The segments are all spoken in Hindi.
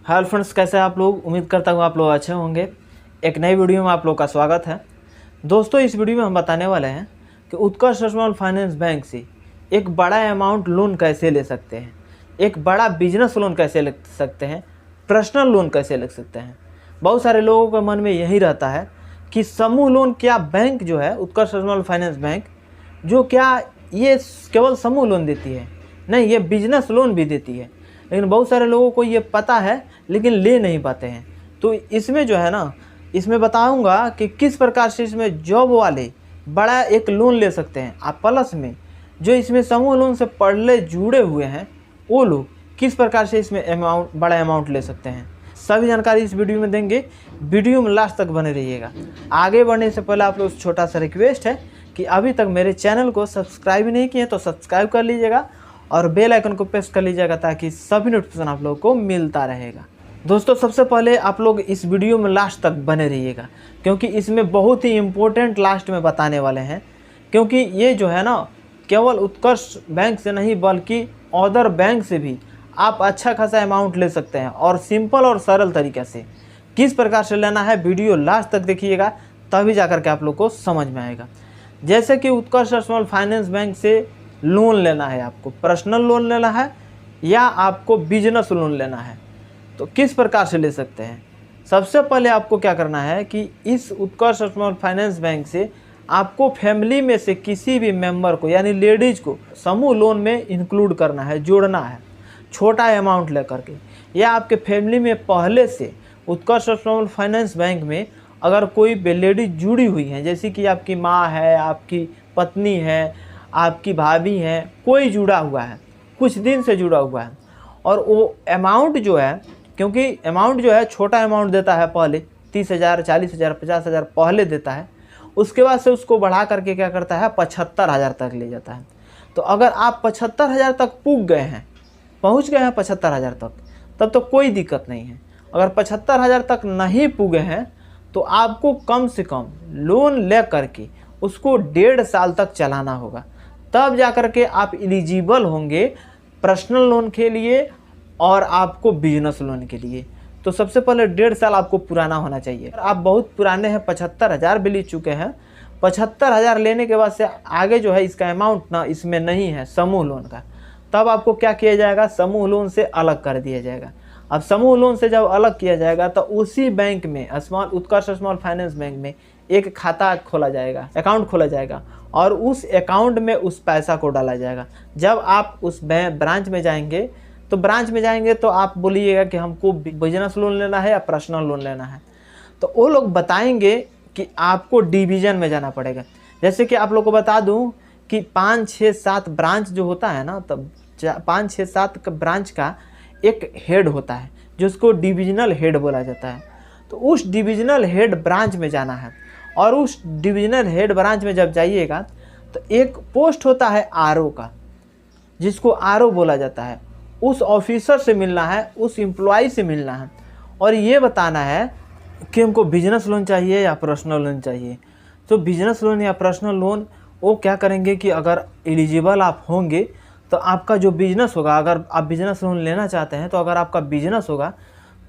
हेलो फ्रेंड्स, कैसे हैं आप लोग। उम्मीद करता हूँ आप लोग अच्छे होंगे। एक नई वीडियो में आप लोग का स्वागत है। दोस्तों, इस वीडियो में हम बताने वाले हैं कि उत्कर्ष स्मॉल फाइनेंस बैंक से एक बड़ा अमाउंट लोन कैसे ले सकते हैं, एक बड़ा बिजनेस लोन कैसे ले सकते हैं, पर्सनल लोन कैसे ले सकते हैं। बहुत सारे लोगों के मन में यही रहता है कि समूह लोन क्या बैंक जो है उत्कर्ष स्मॉल फाइनेंस बैंक जो क्या ये केवल समूह लोन देती है? नहीं, ये बिजनेस लोन भी देती है। लेकिन बहुत सारे लोगों को ये पता है लेकिन ले नहीं पाते हैं। तो इसमें जो है ना, इसमें बताऊंगा कि किस प्रकार से इसमें जॉब वाले बड़ा एक लोन ले सकते हैं। आप प्लस में जो इसमें समूह लोन से पहले जुड़े हुए हैं वो लोग किस प्रकार से इसमें बड़ा अमाउंट ले सकते हैं, सभी जानकारी इस वीडियो में देंगे। वीडियो में लास्ट तक बने रहिएगा। आगे बढ़ने से पहले आप लोग छोटा सा रिक्वेस्ट है कि अभी तक मेरे चैनल को सब्सक्राइब नहीं किए तो सब्सक्राइब कर लीजिएगा और बेल आइकन को प्रेस कर लीजिएगा ताकि सभी नोटिफिकेशन आप लोगों को मिलता रहेगा। दोस्तों, सबसे पहले आप लोग इस वीडियो में लास्ट तक बने रहिएगा क्योंकि इसमें बहुत ही इम्पोर्टेंट लास्ट में बताने वाले हैं। क्योंकि ये जो है ना, केवल उत्कर्ष बैंक से नहीं बल्कि अदर बैंक से भी आप अच्छा खासा अमाउंट ले सकते हैं और सिंपल और सरल तरीके से। किस प्रकार से लेना है वीडियो लास्ट तक देखिएगा, तभी जाकर के आप लोग को समझ में आएगा। जैसे कि उत्कर्ष स्मॉल फाइनेंस बैंक से लोन लेना है, आपको पर्सनल लोन लेना है या आपको बिजनेस लोन लेना है, तो किस प्रकार से ले सकते हैं। सबसे पहले आपको क्या करना है कि इस उत्कर्ष स्मॉल फाइनेंस बैंक से आपको फैमिली में से किसी भी मेंबर को यानी लेडीज को समूह लोन में इंक्लूड करना है, जोड़ना है छोटा अमाउंट लेकर के। या आपके फैमिली में पहले से उत्कर्ष स्मॉल फाइनेंस बैंक में अगर कोई लेडीज जुड़ी हुई है, जैसे कि आपकी माँ है, आपकी पत्नी है, आपकी भाभी है, कोई जुड़ा हुआ है, कुछ दिन से जुड़ा हुआ है, और वो अमाउंट जो है, क्योंकि अमाउंट जो है छोटा अमाउंट देता है पहले 30,000, 40,000, 50,000 पहले देता है। उसके बाद से उसको बढ़ा करके क्या करता है 75,000 तक ले जाता है। तो अगर आप 75,000 तक पहुँच गए हैं 75,000 तक, तब तो कोई दिक्कत नहीं है। अगर 75,000 तक नहीं पुगे हैं तो आपको कम से कम लोन ले करके उसको 1.5 साल तक चलाना होगा, तब जाकर के आप एलिजिबल होंगे पर्सनल लोन के लिए और आपको बिजनेस लोन के लिए। तो सबसे पहले 1.5 साल आपको पुराना होना चाहिए। आप बहुत पुराने हैं, 75,000 भी ले चुके हैं, 75,000 लेने के बाद से आगे जो है इसका अमाउंट ना इसमें नहीं है समूह लोन का, तब आपको क्या किया जाएगा, समूह लोन से अलग कर दिया जाएगा। अब समूह लोन से जब अलग किया जाएगा तो उसी बैंक में उत्कर्ष स्मॉल फाइनेंस बैंक में एक खाता खोला जाएगा, अकाउंट खोला जाएगा और उस अकाउंट में उस पैसा को डाला जाएगा। जब आप उस ब्रांच में जाएंगे तो आप बोलिएगा कि हमको बिजनेस लोन लेना है या पर्सनल लोन लेना है, तो वो लोग बताएंगे कि आपको डिवीज़न में जाना पड़ेगा। जैसे कि आप लोग को बता दूं कि 5, 6, 7 ब्रांच जो होता है ना, तब 5, 6, 7 ब्रांच का एक हेड होता है जिसको डिविजनल हेड बोला जाता है। तो उस डिविजनल हेड ब्रांच में जाना है और उस डिविजनल हेड ब्रांच में जब जाइएगा तो एक पोस्ट होता है आरओ का, जिसको आरओ बोला जाता है। उस ऑफिसर से मिलना है, उस एम्प्लॉय से मिलना है और ये बताना है कि हमको बिजनेस लोन चाहिए या पर्सनल लोन चाहिए। तो बिजनेस लोन या पर्सनल लोन वो क्या करेंगे कि अगर एलिजिबल आप होंगे तो आपका जो बिजनेस होगा, अगर आप बिजनेस लोन लेना चाहते हैं तो अगर आपका बिजनेस होगा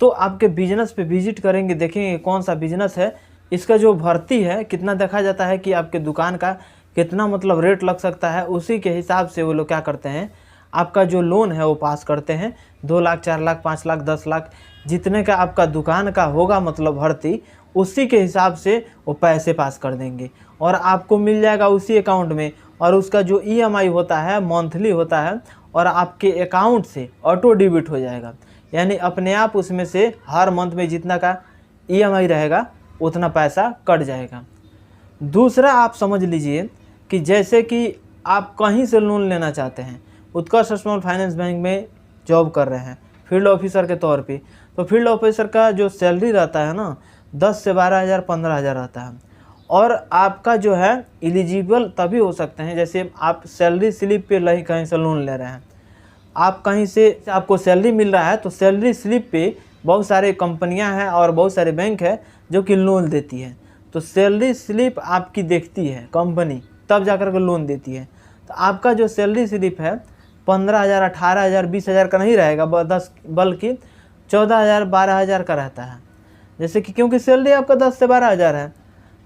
तो आपके बिजनेस पे विजिट करेंगे, देखेंगे कौन सा बिजनेस है, इसका जो भर्ती है कितना देखा जाता है कि आपके दुकान का कितना मतलब रेट लग सकता है। उसी के हिसाब से वो लोग क्या करते हैं, आपका जो लोन है वो पास करते हैं। 2 लाख, 4 लाख, 5 लाख, 10 लाख जितने का आपका दुकान का होगा मतलब भर्ती, उसी के हिसाब से वो पैसे पास कर देंगे और आपको मिल जाएगा उसी अकाउंट में। और उसका जो ईएमआई होता है मंथली होता है और आपके अकाउंट से ऑटो डेबिट हो जाएगा, यानी अपने आप उसमें से हर मंथ में जितना का ईएमआई रहेगा उतना पैसा कट जाएगा। दूसरा आप समझ लीजिए कि जैसे कि आप कहीं से लोन लेना चाहते हैं, उत्कर्ष स्मॉल फाइनेंस बैंक में जॉब कर रहे हैं फील्ड ऑफिसर के तौर पे, तो फील्ड ऑफिसर का जो सैलरी रहता है ना 10 से 12,000, 15,000 रहता है। और आपका जो है एलिजिबल तभी हो सकते हैं जैसे आप सैलरी स्लिप पे कहीं से लोन ले रहे हैं, आप कहीं से आपको सैलरी मिल रहा है तो सैलरी स्लिप पे बहुत सारे कंपनियां हैं और बहुत सारे बैंक है जो कि लोन देती है। तो सैलरी स्लिप आपकी देखती है कंपनी, तब जाकर के लोन देती है। तो आपका जो सैलरी स्लिप है 15,000, 18,000, 20,000 का नहीं रहेगा, बल्कि 14,000 12,000 का रहता है। जैसे कि क्योंकि सैलरी आपका 10 से 12,000 है,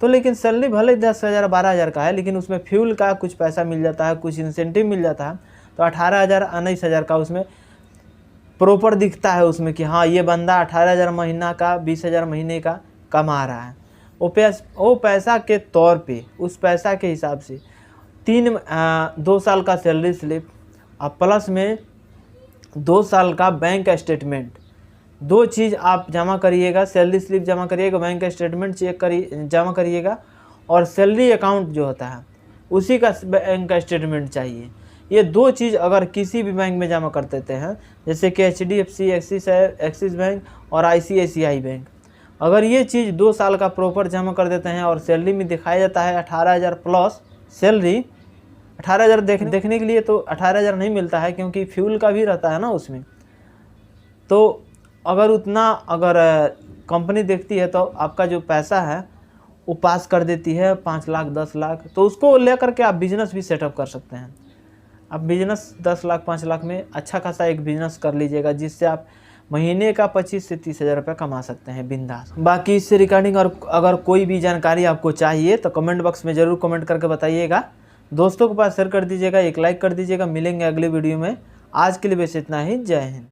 तो लेकिन सैलरी भले 10,000 12,000 का है, लेकिन उसमें फ्यूल का कुछ पैसा मिल जाता है, कुछ इंसेंटिव मिल जाता है, तो 18,000 19,000 का उसमें प्रॉपर दिखता है उसमें कि हाँ ये बंदा 18,000 महीना का 20,000 महीने का कमा रहा है। वो पैसा के तौर पे, उस पैसा के हिसाब से 2 साल का सैलरी स्लिप और प्लस में 2 साल का बैंक स्टेटमेंट, 2 चीज़ आप जमा करिएगा। सैलरी स्लिप जमा करिएगा, बैंक स्टेटमेंट जमा करिएगा, और सैलरी अकाउंट जो होता है उसी का बैंक स्टेटमेंट चाहिए। ये 2 चीज़ अगर किसी भी बैंक में जमा कर देते हैं, जैसे कि HDFC, एक्सिस बैंक और ICICI बैंक, अगर ये चीज़ 2 साल का प्रॉपर जमा कर देते हैं और सैलरी में दिखाया जाता है 18,000 प्लस सैलरी, 18,000 देखने के लिए तो 18,000 नहीं मिलता है, क्योंकि फ्यूल का भी रहता है ना उसमें। तो अगर कंपनी देखती है तो आपका जो पैसा है वो पास कर देती है 5 लाख 10 लाख, तो उसको लेकर के आप बिजनेस भी सेटअप कर सकते हैं। आप बिजनेस 10 लाख 5 लाख में अच्छा खासा एक बिजनेस कर लीजिएगा, जिससे आप महीने का 25 से 30,000 रुपये कमा सकते हैं बिंदास। बाकी इससे रिगार्डिंग और अगर कोई भी जानकारी आपको चाहिए तो कमेंट बॉक्स में ज़रूर कमेंट करके बताइएगा। दोस्तों के पास शेयर कर दीजिएगा, एक लाइक कर दीजिएगा। मिलेंगे अगले वीडियो में। आज के लिए बस इतना ही। जय हिंद।